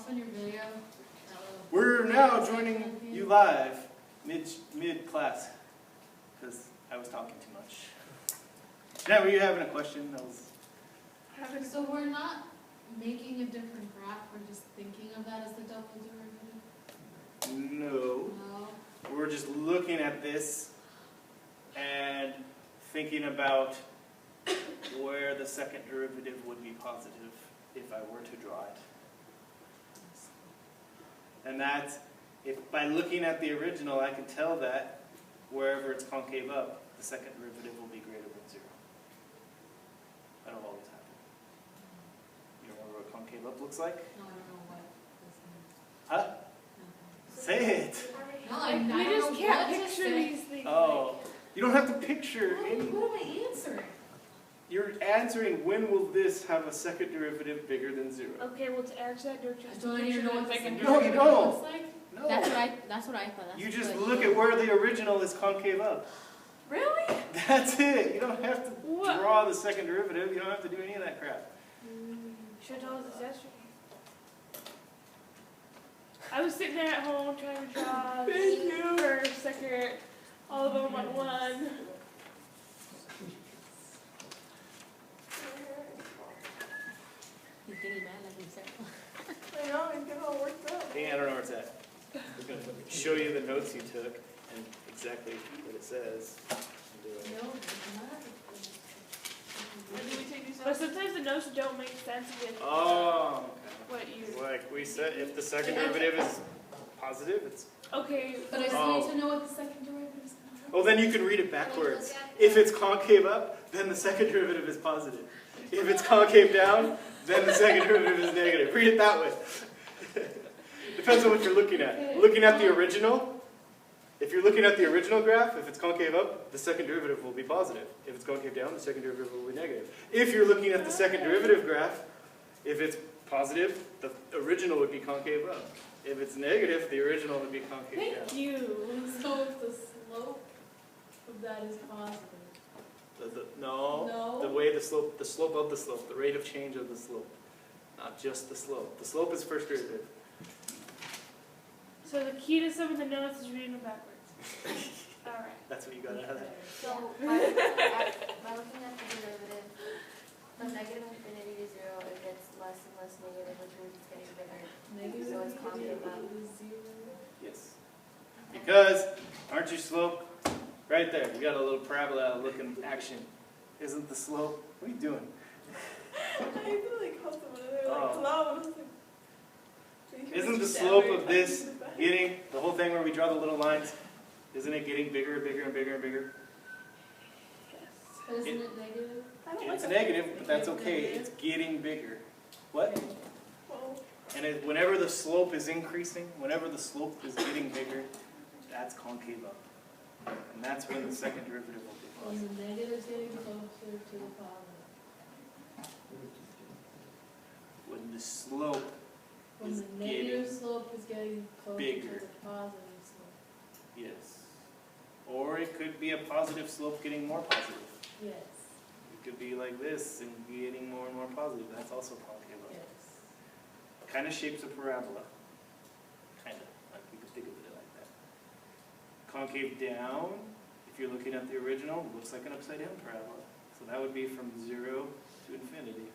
off on your video? We're now joining you live, mid-class, because I was talking too much. Now, were you having a question? So we're not making a different graph, we're just thinking of that as the double derivative? No. No. We're just looking at this and thinking about where the second derivative would be positive if I were to draw it. And that's, if by looking at the original, I can tell that wherever it's concave up, the second derivative will be greater than 0. That'll always happen. You remember what concave up looks like? No, I don't know what this Huh? means. Say it. No, I We don't just know can't what to picture say. these things. Oh, you don't have to picture any. What am I answering? You're answering when will this have a second derivative bigger than 0? Okay, well to answer that, don't I just don't picture even know the what the second second No, you derivative don't. looks like. No. That's what I thought. That's You just what- look at where the original is concave up. Really? That's it. You don't have to What? draw the second derivative. You don't have to do any of that crap. Should have told us this yesterday. I was sitting there at home trying to draw first, second, all of them on one. He's getting mad like himself. I know, and get all worked up. Hey, I don't know where it's at. I'm going to show you the notes you took and exactly what it says. No, it's not. But sometimes the notes don't make sense with Oh, what you. okay. Like we said, if the second derivative is positive, it's... Okay. But I still need to know what the second derivative is. Well, then you can read it backwards. If it's concave up, then the second derivative is positive. If it's concave down, then the second derivative is negative. Read it that way. Depends on what you're looking at. Looking at the original, if you're looking at the original graph, if it's concave up, the second derivative will be positive. If it's concave down, the second derivative will be negative. If you're looking at the second derivative graph, if it's positive, the original would be concave up. If it's negative, the original would be concave down. Thank you. So if the slope of that is positive. No, the way the slope of the slope, the rate of change of the slope, not just the slope. The slope is first derivative. So the key to some of the notes is reading them backwards. Alright. That's what you got out of that. So, by looking at the derivative, from negative infinity to 0, it gets less and less negative, which means it's getting bigger. Negative So it's concave up. is 0. Yes. Because, aren't you slope? Right there, you got a little parabola looking action. Isn't the slope? What are you doing? I feel like called someone and they're Oh. hello. Isn't the slope of this getting, the whole thing where we draw the little lines, isn't it getting bigger and bigger and bigger and bigger? But isn't it negative? I don't It's like negative, but that's okay. It's getting bigger. What? Well, And whenever the slope is increasing, whenever the slope is getting bigger, that's concave up. And that's when the second derivative will be When positive. the negative is getting closer to the positive. When the slope When is the negative getting slope is getting closer bigger. to the positive slope. Yes. Or it could be a positive slope getting more positive. Yes, It could be like this and getting more and more positive. That's also concave up. yes. Kind of shapes a parabola. Kind of. Like you could think of it like that. Concave down, if you're looking at the original, looks like an upside down parabola. So that would be from 0 to infinity.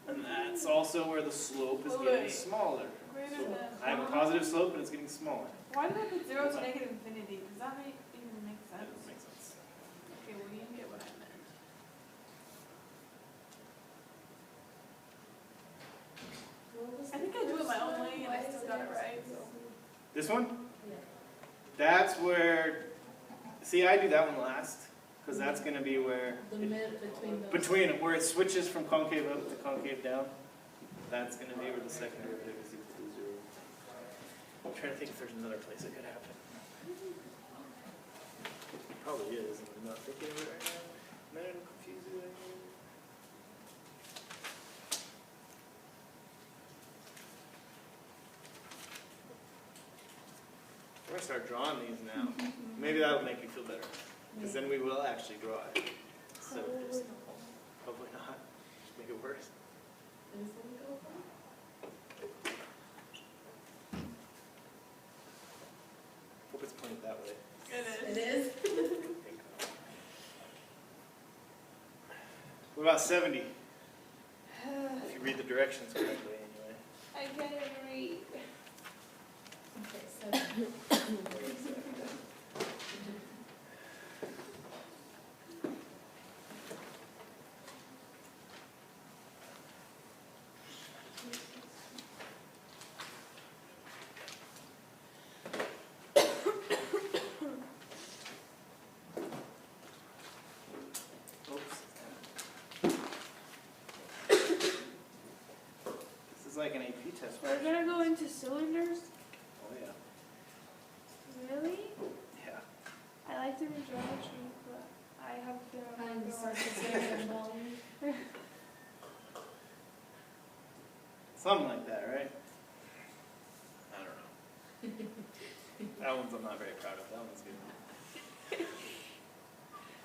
And that's also where the slope is getting Wait. smaller. greater So than. I have a positive slope and it's getting smaller. Why did I put 0 to negative infinity? Does that even make That sense? doesn't make sense. Okay, well, you get what I meant. I think I do it my own way and I still got it right. So. This one? Yeah. That's where, see, I do that one last, because that's going to be where, The mid between those. where it switches from concave up to concave down, that's going to be where the second derivative is equal to 0. I'm trying to think if there's another place it could happen. Probably is, and I'm not thinking of it right now. Man, it'll confuse you. We're going to start drawing these now. Maybe that'll make you feel better. Because then we will actually draw it. So just, hopefully not. Just make it worse. Is it go from? about 70? If you read the directions correctly, anyway. I can't read. Okay, so. Oops. This is like an AP test. We're gonna go into cylinders? Oh, yeah. Really? Yeah. I like to read geometry, but I have Kind to. of surface area and volume. Something like that, right? I don't know. That one's I'm not very proud of. That one's good.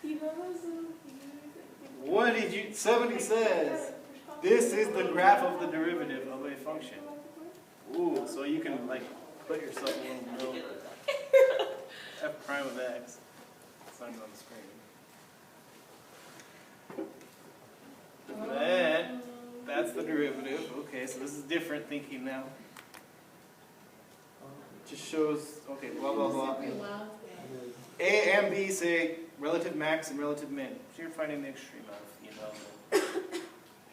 You know those little What did you, 70 says, this is the graph of the derivative of a function. Ooh, so you can like put yourself a little note. F prime of x. Signs on the screen. Then, that's the derivative. Okay, so this is different thinking now. Just shows, okay, blah, blah, blah. Pretty loud. A and B say relative max and relative min. So you're finding the extrema of them.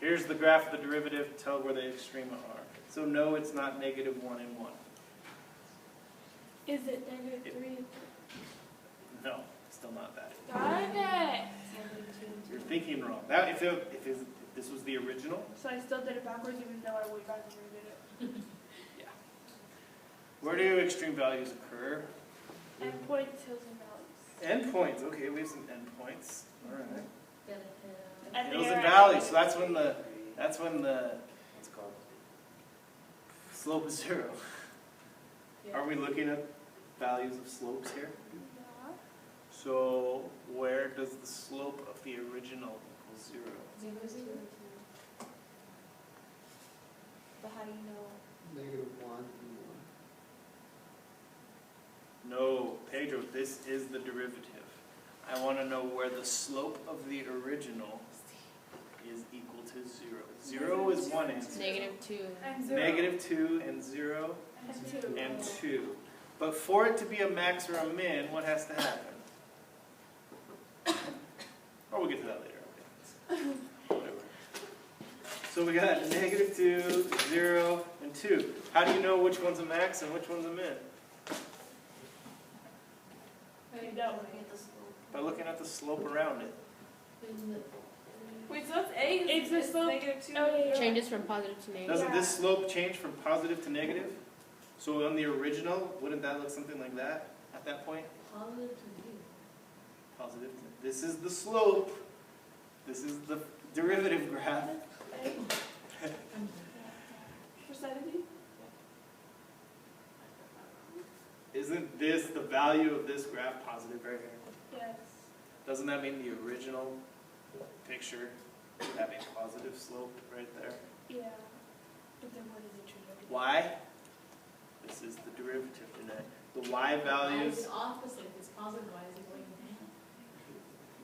Here's the graph of the derivative to tell where the extrema are. So no, it's not negative 1 and 1. Is it -3? No, still not that. Got it. You're thinking wrong. That if this was the original, So I still did it backwards even though I would back and redid it. yeah. Where do extreme values occur? Endpoints, hills, and valleys. Endpoints. Okay, we have some endpoints. All right. And Hills they and are- valleys. So that's when the what's it called? Slope is 0. Are we looking at values of slopes here? Yeah. So where does the slope of the original equal 0? 0, 0. But how do you know? -1 and No, Pedro, this is the derivative. I want to know where the slope of the original is equal to 0. 0 is one answer. -2. And 0. -2 and 0 And 2. and 2. But for it to be a max or a min, what has to happen? Or we'll get to that later. Okay. Whatever. So we got -2, 0, and 2. How do you know which one's a max and which one's a min? You don't. Looking at the slope. By looking at the slope around it. Wait, so that's A? It's the slope. -2. Oh, yeah, yeah. Changes from positive to negative. Doesn't this slope change from positive to negative? So on the original, wouldn't that look something like that at that point? Positive to negative. Positive. This is the slope. This is the derivative graph. For 70? Isn't this the value of this graph positive right here? Yes. Doesn't that mean the original picture having positive slope right there? Yeah. But then what is it true? Why? This is the derivative today. The y Why values, is it opposite? If it's positive, why is it going down?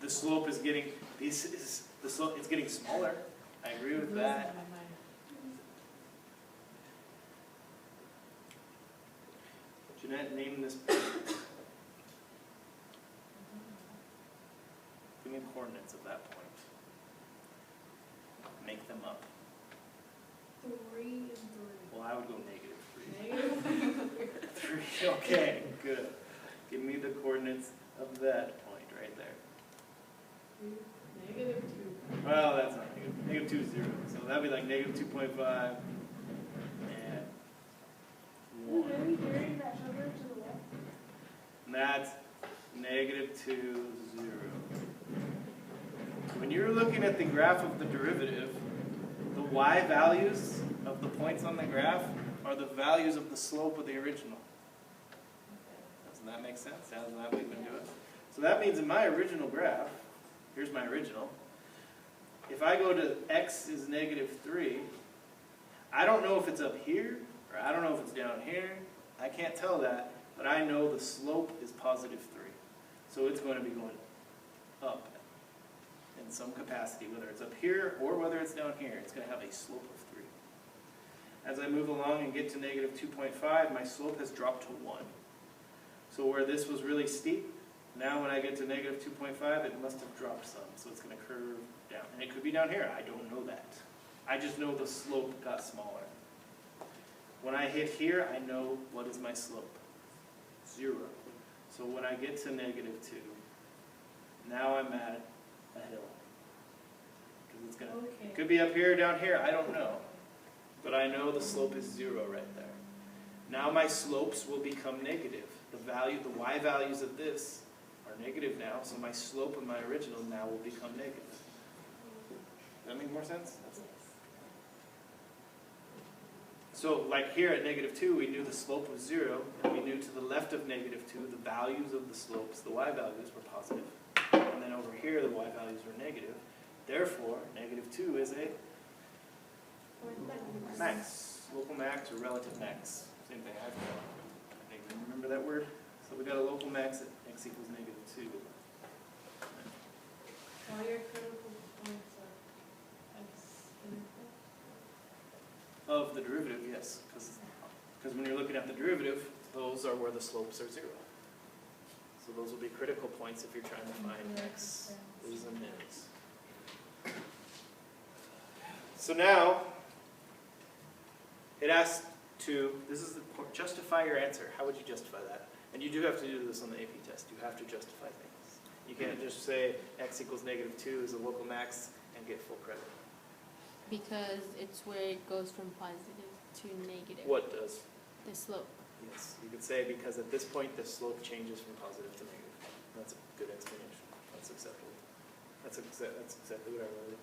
the slope is getting, the slope, it's getting smaller. I agree with Losing that. my mind. Jeanette, name this. Give me the coordinates of that point. Make them up. 3 and 3. Well, I would go -3. Negative. 3, okay, good. Give me the coordinates of that point right there. -2. Well, that's not negative. Negative 2 is 0. So that'd be like -2.5 and 1. Really hearing that number to the left? And that's -2, 0. When you're looking at the graph of the derivative, the y values of the points on the graph are the values of the slope of the original. Doesn't that make sense? How's that we've been doing? So that means in my original graph, here's my original. If I go to x is -3, I don't know if it's up here, or I don't know if it's down here. I can't tell that, but I know the slope is +3. So it's going to be going up. in some capacity, whether it's up here or whether it's down here, it's going to have a slope of 3. As I move along and get to negative 2.5, my slope has dropped to 1. So where this was really steep, now when I get to negative 2.5, it must have dropped some. So it's going to curve down. And it could be down here. I don't know that. I just know the slope got smaller. When I hit here, I know what is my slope. 0. So when I get to negative 2, now I'm at a hill. Because it's going to, Okay. it could be up here or down here, I don't know. But I know the slope is 0 right there. Now my slopes will become negative. The y values of this are negative now, so my slope of my original now will become negative. Does that make more sense? So like here at negative 2, we knew the slope was 0, and we knew to the left of negative 2, the values of the slopes, the y values, were positive. And then over here, the y values were negative. Therefore, negative 2 is a max, local max or relative max. Same thing, I think remember that word? So we got a local max at x equals negative 2. All your critical points are x Of the derivative, yes, because when you're looking at the derivative, those are where the slopes are 0. So those will be critical points if you're trying to find x is and is. So now, it asks to, this is the point, justify your answer. How would you justify that? And you do have to do this on the AP test. You have to justify things. You can't just say x equals negative 2 is a local max and get full credit. Because it's where it goes from positive to negative. What does? The slope. Yes, you could say because at this point the slope changes from positive to negative. That's a good explanation. That's acceptable. That's exactly what I wrote.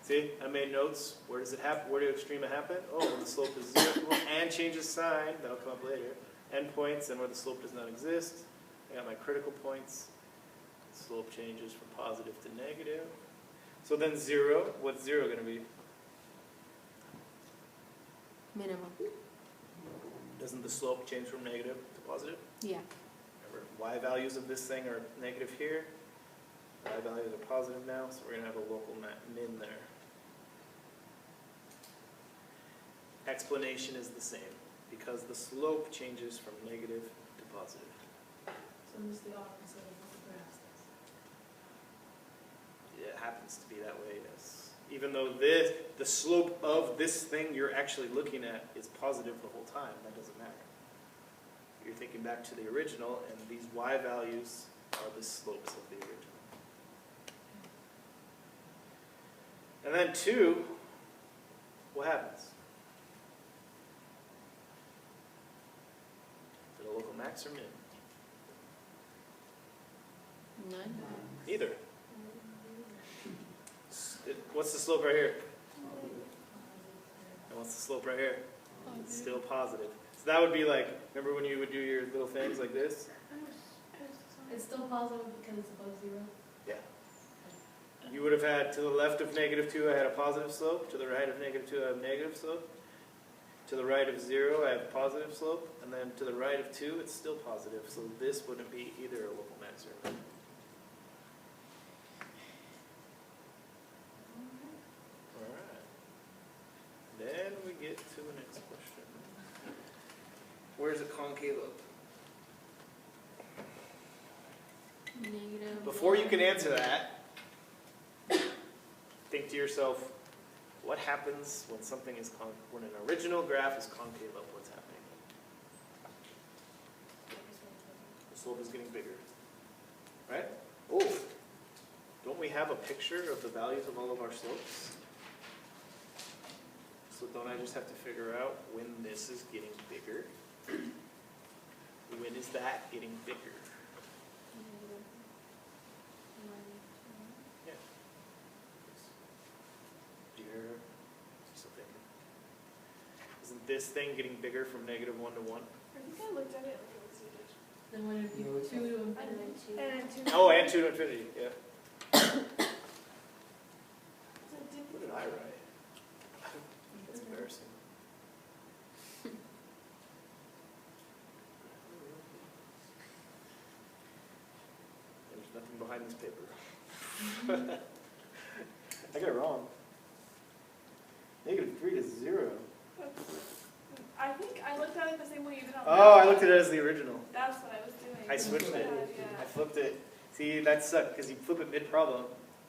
See, I made notes. Where does it happen? Where do extrema happen? Oh, when the slope is 0 and changes sign. That'll come up later. Endpoints and where the slope does not exist. I got my critical points. Slope changes from positive to negative. So then 0. What's 0 going to be? Minimum. Doesn't the slope change from negative to positive? Yeah. Remember, y values of this thing are negative here. Y values are positive now, so we're going to have a local min there. Explanation is the same, because the slope changes from negative to positive. So it's the opposite of what the graph says. It happens to be that way, yes. Even though the slope of this thing you're actually looking at is positive the whole time, that doesn't matter. You're thinking back to the original, and these y values are the slopes of the original. And then 2, what happens? Is it a local max or min? None. Either. What's the slope right here? And what's the slope right here? It's still positive. So that would be like, remember when you would do your little things like this? It's still positive because it's above 0? Yeah. You would have had, to the left of negative 2, I had a positive slope. To the right of negative 2, I have a negative slope. To the right of 0, I have a positive slope. And then to the right of 2, it's still positive. So this wouldn't be either a local max or a min. Then we get to the next question. Where's a concave up? Negative. Before you can answer that, think to yourself, what happens when something is when an original graph is concave up? What's happening? The slope is getting bigger, right? Oh, don't we have a picture of the values of all of our slopes? So don't I just have to figure out when this is getting bigger? When is that getting bigger? Yeah. Do you hear her? Something. Isn't this thing getting bigger from negative 1 to 1? I think I looked at it like it was huge. Then would it be 2 to And infinity? then 2. And then 2. Oh, and 2 to infinity, yeah. So What did I write? That's embarrassing. There's nothing behind this paper. I got it wrong. Negative 3 to 0. I think I looked at it the same way you did on Oh, I that. looked at it as the original. That's what I was doing. I switched it. Yeah. I flipped it. See, that sucked because you flip it mid-problem,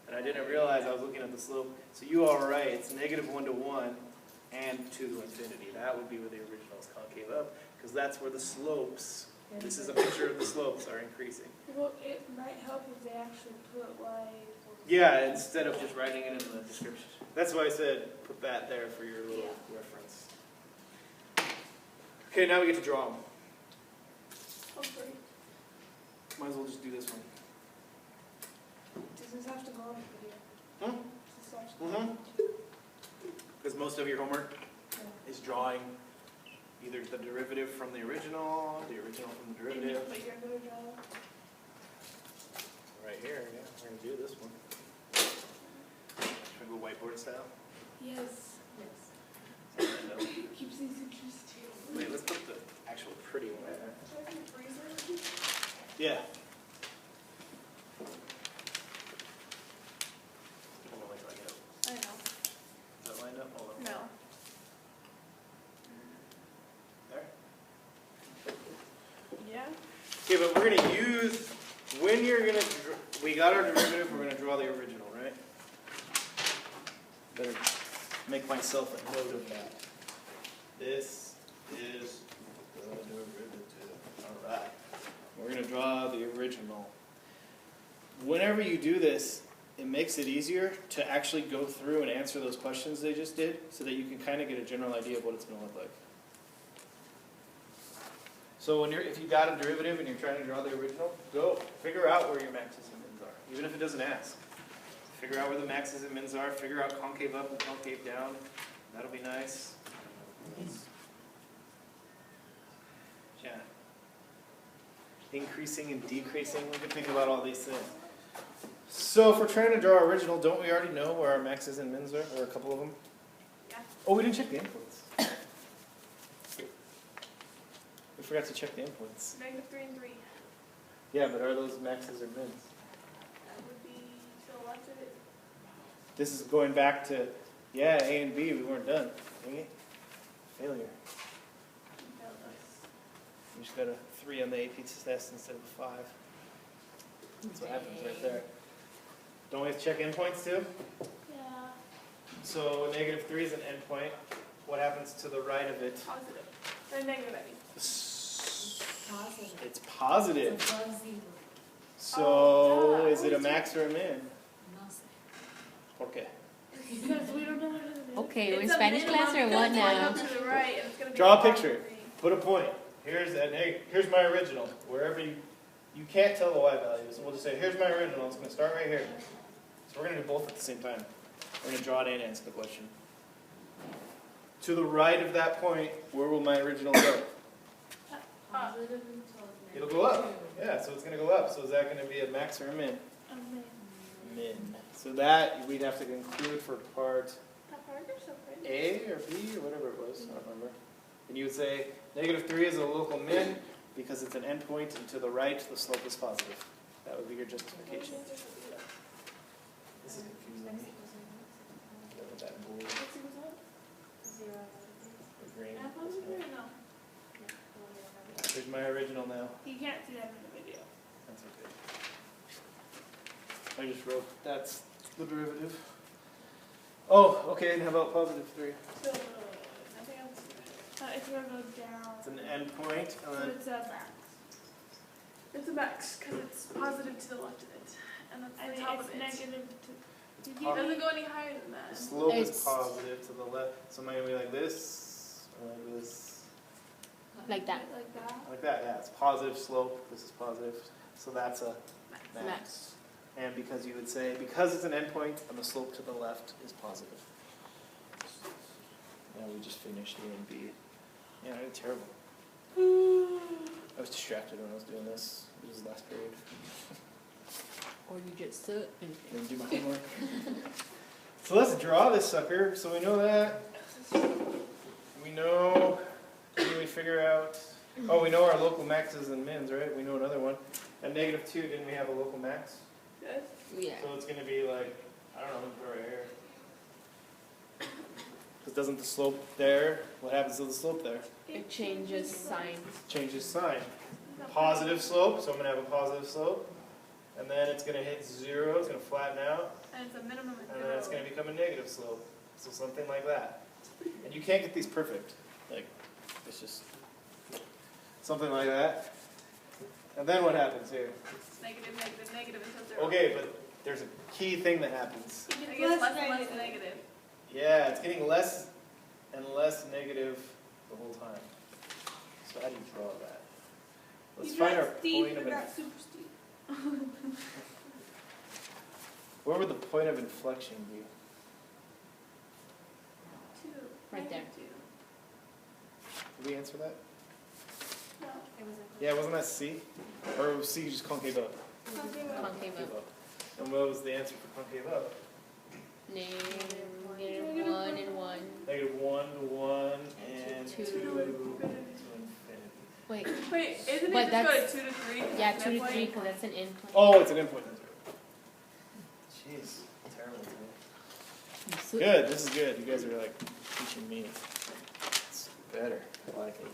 and I didn't realize I was looking at the slope. So you are right. It's negative 1 to 1 and 2 to infinity. That would be where the original is concave up, because that's where the slopes, this is a picture of the slopes, are increasing. Well, it might help if they actually put like. Yeah, instead of just writing it in the description. That's why I said put that there for your little reference. Okay, now we get to draw them. Hopefully. Might as well just do this one. Does this have to go on the video? Hmm? Does this have to go on? Because most of your homework is drawing either the derivative from the original from the derivative. But you're gonna draw. Right here, yeah, we're going to do this one. Should we go whiteboard style? Yes. Yes. Keeps these interesting. Wait, let's put the actual pretty one in there. Should I do freezer? Yeah. Hold on, wait till I get it. I know. Is that lined up? Hold on. No. There? Yeah? Okay, but we're going to use, when you're going to, we got our derivative, we're going to draw the original, right? Better make myself a note of that. This is the derivative. All right. We're going to draw the original. Whenever you do this, it makes it easier to actually go through and answer those questions they just did, so that you can kind of get a general idea of what it's going to look like. So when if you got a derivative and you're trying to draw the original, go figure out where your maxes and mins are, even if it doesn't ask. Figure out where the maxes and mins are. Figure out concave up and concave down. That'll be nice. Yeah. Increasing and decreasing. We can think about all these things. So if we're trying to draw original, don't we already know where our maxes and mins are, or a couple of them? Yeah. Oh, we didn't check the inputs. We forgot to check the inputs. -3 and 3. Yeah, but are those maxes or mins? That would be to the left of it. This is going back to, yeah, A and B, we weren't done. Dang it. Failure. You just got a 3 on the AP test instead of a 5. That's what happens right there. Don't we have to check endpoints too? Yeah. So -3 is an endpoint. What happens to the right of it? Positive. Or negative, I mean. Positive. It's positive. It's above 0. So Oh, is it a max or a min? No sé. Okay. Because we don't know what it is. Okay, we're in It's a Spanish minimum class or because what it's going now? up to the right, and it's gonna be Draw a above picture. 3. Put a point. Here's my original. Wherever you can't tell the y value, so we'll just say here's my original. It's going to start right here. So we're going to do both at the same time. We're going to draw it and answer the question. To the right of that point, where will my original go? Positive until It'll go up. Yeah, so it's going to go up. So is that going to be a max or a min? Okay. Min. So that we'd have to include for part That part or something? A or B or whatever it was. I don't remember. And you would say -3 is a local min because it's an endpoint, and to the right the slope is positive. That would be your justification. This is confusing me. Go with that blue What's it called? 0. or green. That one doesn't matter. or no? Here's my original now. You can't see that in the video. That's okay. I just wrote that's the derivative. Oh, okay. And how about +3? So, nothing else. It's gonna go down. It's an endpoint, So and then it's a max. It's a max because it's positive to the left of it, and that's And the top it's of it. negative It doesn't go any higher than the that. slope is It's- positive to the left. So maybe like this or like this. Like that. Like that. Like that, yeah. It's positive slope. This is positive. So that's a max. Max. And because you would say, because it's an endpoint and the slope to the left is positive. Yeah, we just finished A and B. Yeah, I did terrible. I was distracted when I was doing this. It was the last period. Or you just sit and Didn't do my homework. So let's draw this sucker. So we know that. We know. We figure out. Oh, we know our local maxes and mins, right? We know another one. At -2, didn't we have a local max? Yes. yeah. So it's going to be like, I don't know, let me put it right here. doesn't the slope there, what happens to the slope there? It changes sign. Changes sign. Positive slope, so I'm going to have a positive slope. And then it's going to hit 0, it's going to flatten out. And it's a minimum of And then it's going to become a negative slope. So something like that. And you can't get these perfect. Like, it's just something like that. And then what happens here? Negative, negative, negative until 0. Okay, but there's a key thing that happens. It gets less and less negative. Yeah, it's getting less and less negative the whole time. So how do you draw that? Let's find our point of super steep. where would the point of inflection be? 2. Right there. 2. Did we answer that? No. It was Yeah, wasn't that C? Or was C just concave up? Concave up. Concave up. And what was the answer for concave up? Negative 1 and 1. Negative 1 to 1 and 2 2. to infinity. Wait, Wait, isn't But it just go that's- to 2 to 3? yeah, 2 to Midpoint? 3 because that's an endpoint. Oh, it's an endpoint. Jeez, terrible today. So- Good, this is good. You guys are like teaching me. It's better. I like it.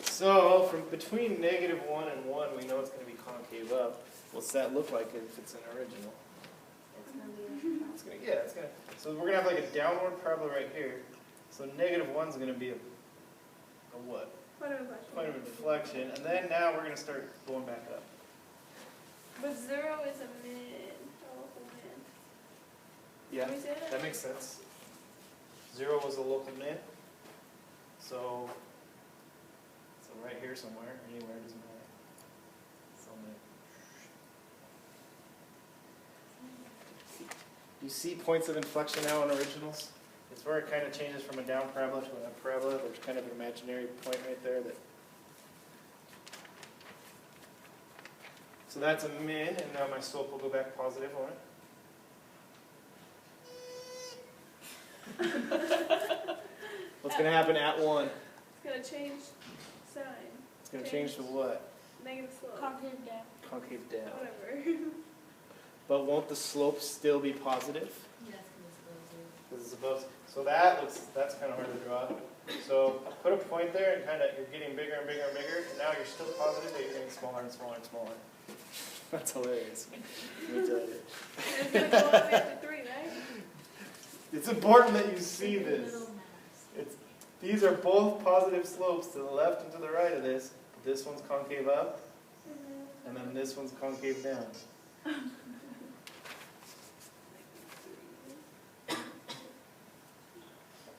So, from between negative 1 and 1, we know it's going to be concave up. What's that look like if it's an original? It's gonna be It's gonna, yeah, it's gonna. So we're gonna have like a downward parabola right here. So negative 1 is gonna be a what? Point of inflection. Point of inflection, and then now we're gonna start going back up. But 0 is a min. A local min. Yeah, Can we say that? that makes sense. 0 was a local min. So right here somewhere, anywhere, doesn't matter. Somewhere. You see points of inflection now on originals? It's where it kind of changes from a down parabola to an up parabola. There's kind of an imaginary point right there that. So that's a min, and now my slope will go back positive on it. What's going to happen at 1? It's gonna change sign. It's going to change to what? Negative slope. Concave down. Concave down. Whatever. But won't the slope still be positive? Yes, because Because it's above. So that's kind of hard to draw. So put a point there and kind of, you're getting bigger and bigger and bigger, and now you're still positive, but you're getting smaller and smaller and smaller. That's hilarious. Let me tell you. It's gonna go all the way up to 3, right? It's important that you see it's this. little mass. These are both positive slopes to the left and to the right of this. This one's concave up, and then this one's concave down.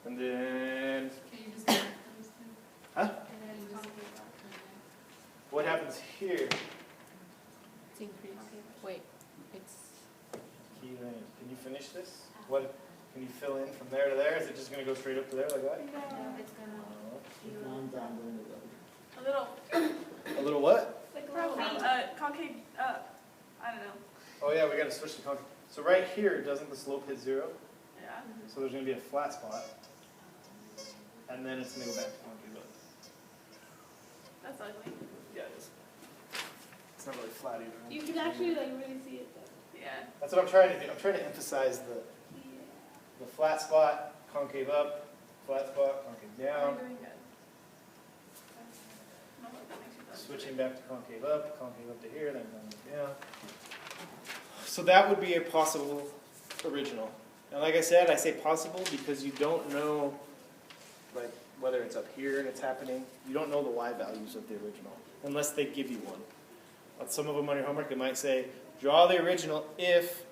And then, Can you just connect those two? huh? And then you just connect. What happens here? It's increased. Wait, it's Key thing. Can you finish this? What? Can you fill in from there to there? Is it just going to go straight up to there like that? No, it's gonna A little, A little what? like a little, concave up. I don't know. Oh yeah, we got to switch to concave. So right here, doesn't the slope hit 0? Yeah. So there's going to be a flat spot, and then it's going to go back to concave up. That's ugly. Yeah, it is. It's not really flat either. You can actually like really see it though. Yeah. That's what I'm trying to do. I'm trying to emphasize the flat spot, concave up, flat spot, concave You're down, doing good. I don't know if that makes you feel switching back to concave up to here, then concave down. So that would be a possible original. And like I said, I say possible because you don't know, like, whether it's up here and it's happening. You don't know the y values of the original unless they give you one. On some of them on your homework, they might say, draw the original if,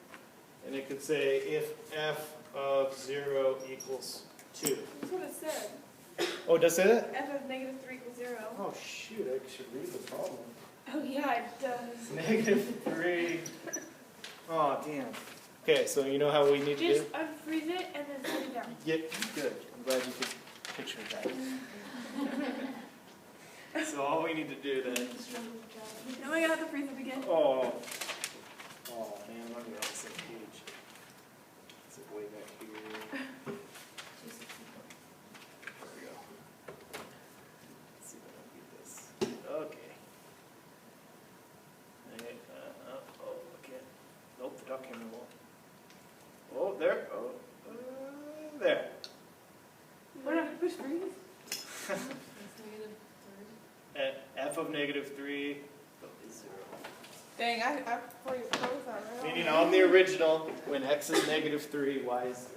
and it could say if f of 0 equals 2. That's what it said. Oh, it does say that? F of negative 3 equals 0. Oh, shoot, I should read the problem. Oh yeah, it does. Negative 3. Oh, damn. Okay, so you know how we need to do? Just unfreeze it and then set it down. Good. I'm glad you could picture that. So all we need to do then. Now I gotta have to freeze it again. Oh man, I'm on the same page. It's like way back here. There we go. Let's see if I can get this. Okay. Hey, okay. Nope, the dock camera won't. Oh, there. Oh, There. We're not gonna push freeze. That's negative third. F of negative 3 is 0. Dang, I before you close that, right? Meaning on the original, when x is negative 3, y is 0.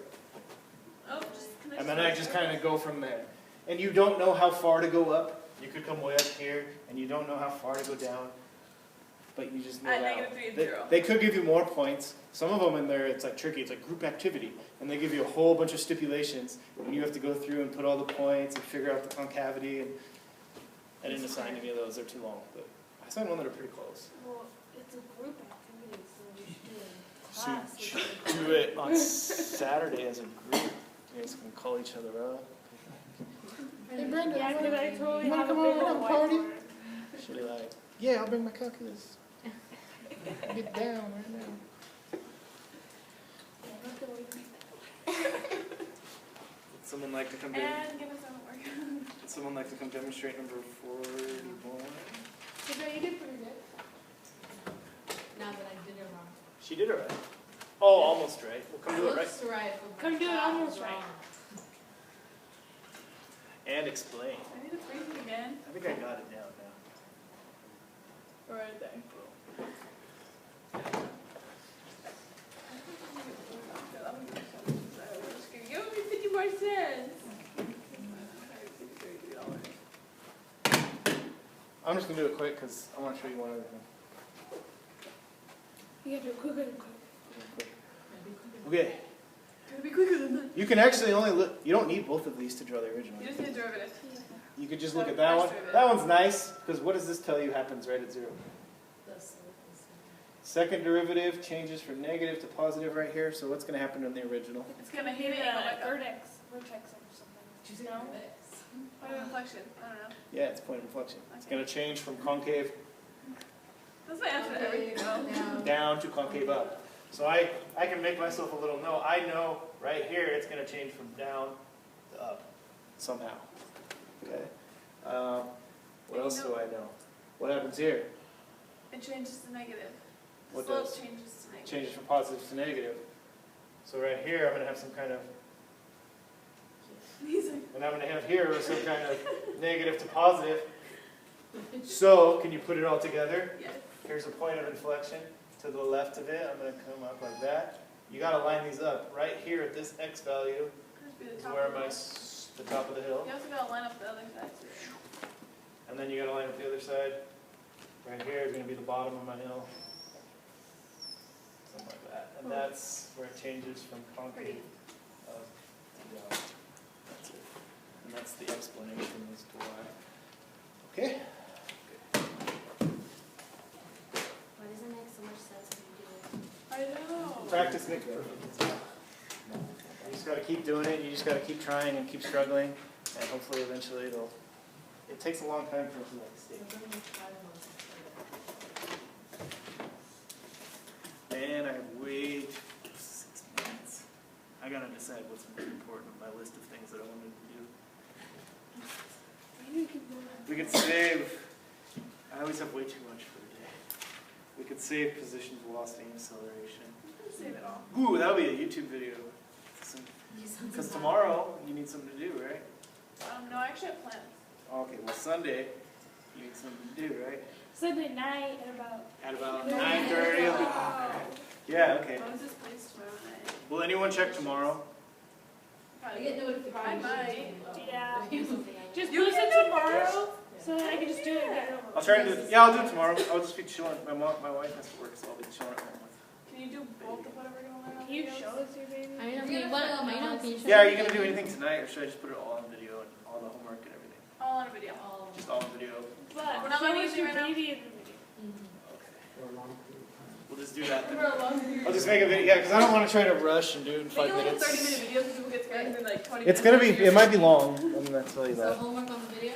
Oh, just connect. And then I just kind of go from there. And you don't know how far to go up. You could come way up here, and you don't know how far to go down. But you just know At that. negative 3 and They, 0. they could give you more points. Some of them in there, it's like tricky. It's like group activity. And they give you a whole bunch of stipulations. And you have to go through and put all the points and figure out the concavity. And I didn't assign any of those. They're too long. But I assigned one that are pretty close. Well, it's a group activity, so we should do it in So class. you with should do it on Saturday as a group. You guys can call each other up. Hey, Brenda, Yeah, because I totally you wanna have a come big over and old have a party? whiteboard. She'll be like, yeah, I'll bring my calculus. Get down right now. Would someone like to come And give us homework. Would someone like to come demonstrate number 41? So you did pretty good. Now that I did it wrong. She did it right. Oh, almost right. We'll come do it right. Looks right, but my Come do it math almost is right. wrong. And explain. I need to freeze it again. I think I got it down now. Right there. Give me 50 more cents. I'm just going to do it quick because I want to show you one other thing. You gotta do it quicker than quick. Okay. Gotta be quicker than that. You can actually only look, you don't need both of these to draw the original. You just need a derivative. You could just look at that one. That one's nice because what does this tell you happens right at 0? That's so Second derivative changes from negative to positive right here. So what's going to happen in the original? It's gonna hit Maybe it a a vertex or something. Did you say this? point of inflection. I don't know. Yeah, it's point of inflection. It's going to change from concave That's my answer to everything though. Down. down to concave up. So I can make myself a little note. I know right here it's going to change from down to up somehow. Okay. What else do I know? What happens here? It changes to negative. The What slope does? changes to negative. Changes from positive to negative. So right here I'm going to have some kind of, He's like, and I'm going to have here some kind of negative to positive. So can you put it all together? yes. Here's a point of inflection. To the left of it, I'm going to come up like that. You got to line these up. Right here at this x value Just be the is top where of the my hill. the top of the hill. You also gotta line up the other side too. And then you got to line up the other side. Right here is going to be the bottom of my hill. Something like that. And that's where it changes from concave up to down. That's it. And that's the explanation as to why. Okay? Why does it make so much sense if you do it? I know. Practice makes perfect. You just got to keep doing it. You just got to keep trying and keep struggling. And hopefully eventually it'll... It takes a long time for it to like So stick. then we try one. Man, I have way 6 minutes. I gotta decide what's most important on my list of things that I wanted to do. We could save, I always have way too much for the day. We could save position, velocity, and acceleration. Save it all. Ooh, that'll be a YouTube video. Because tomorrow, you need something to do, right? No, I actually have plans. Okay, well Sunday, you need something to do, right? Sunday night at about. At about 9:30. Yeah, okay. What was this place tomorrow night? Will anyone check tomorrow? I get notifications. I might. Yeah. Just post it tomorrow, so that I can just do it and get it over. I'll try to do it. Yeah, I'll do it tomorrow. I'll just be chilling. My wife has to work, so I'll be chilling at home with. Can you do both of whatever you're going on? Can you show us your baby? I know, can you, what, can you show Yeah, are me you gonna the do baby? anything tonight, or should I just put it all on video and all the homework and everything? All on a video. All of Just them. all on video. But We're not show letting us you your right now. baby in the video. Okay. We'll just do that then. For a long period. I'll just make a video, yeah, because I don't want to try to rush and do it in 5 Make a little minutes. 30-minute video so people get scared and then like 20 It's minutes. gonna be, it might be long. I'm gonna tell you So that. homework on the video?